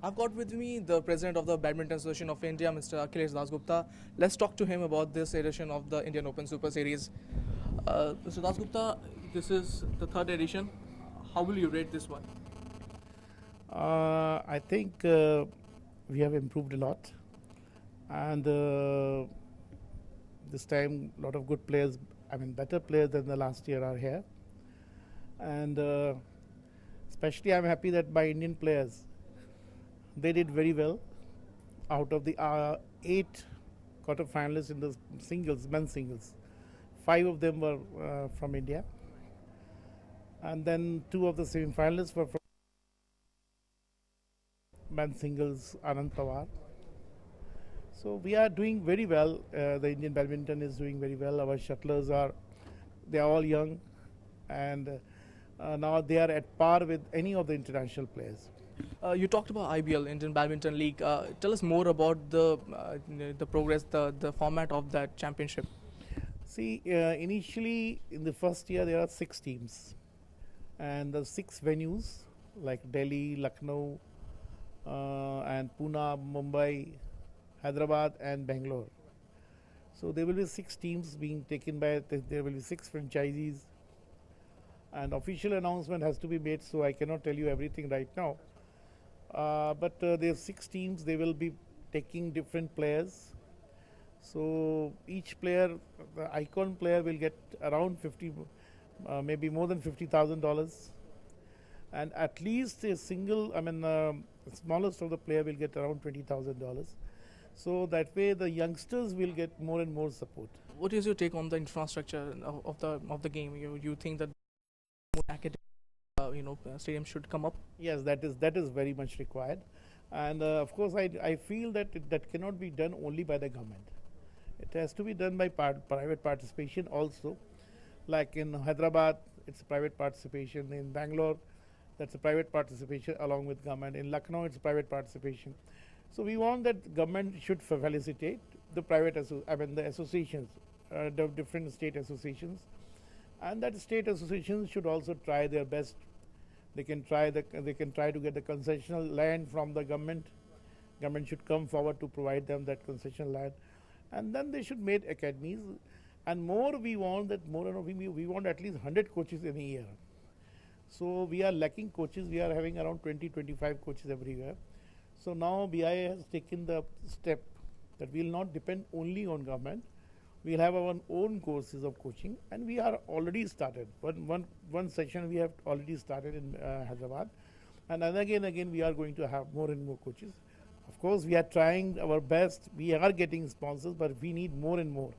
I've got with me the president of the Badminton Association of India, Mr. Akhilesh Dasgupta. Let's talk to him about this edition of the Indian Open Super Series. Mr. Dasgupta, this is the third edition. How will you rate this one? I think we have improved a lot, and this time a lot of good players, I mean better players than the last year are here, and especially I'm happy that my Indian players, they did very well. Out of the 8 quarter finalists in the singles, men's singles, 5 of them were from India, and then 2 of the semi-finalists were from men's singles, Anand Pawar. So we are doing very well. The Indian badminton is doing very well. Our shuttlers they are all young, and now they are at par with any of the international players. You talked about IBL, Indian Badminton League. Tell us more about the progress, the format of that championship. See, initially in the first year there are 6 teams, and the 6 venues like Delhi, Lucknow, and Pune, Mumbai, Hyderabad, and Bangalore. So there will be 6 teams being taken by. There will be 6 franchisees, and official announcement has to be made. So I cannot tell you everything right now. But there are 6 teams. They will be taking different players. So each player, the icon player, will get around 50, maybe more than $50,000, and at least a single, smallest of the player will get around $20,000. So that way, the youngsters will get more and more support. What is your take on the infrastructure of the game? You think that more academic, stadium should come up? Yes, that is very much required, and of course, I feel that that cannot be done only by the government. It has to be done by private participation also. Like in Hyderabad, it's private participation. In Bangalore, that's a private participation along with government. In Lucknow, it's private participation. So we want that government should felicitate the the associations, the different state associations, and that state associations should also try their best. They can try to get the concessional land from the government. Government should come forward to provide them that concessional land, and then they should make academies. And more, we want we want at least 100 coaches in a year. So we are lacking coaches. We are having around 20-25 coaches everywhere. So now BIA has taken the step that we will not depend only on government. We will have our own courses of coaching, and we are already started. One session we have already started in Hyderabad, and again we are going to have more and more coaches. Of course, we are trying our best. We are getting sponsors, but we need more and more.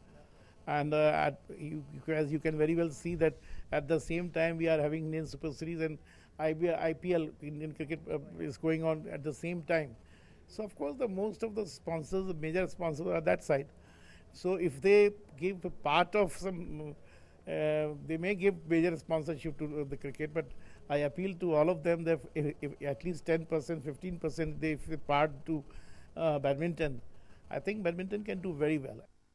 And as you can very well see that at the same time we are having Indian Super Series and IPL, Indian cricket, is going on at the same time. So of course, the most of the sponsors, the major sponsors, are that side. So if they give a part of some, they may give major sponsorship to the cricket, but I appeal to all of them that if at least 10%, 15% they part to badminton, I think badminton can do very well.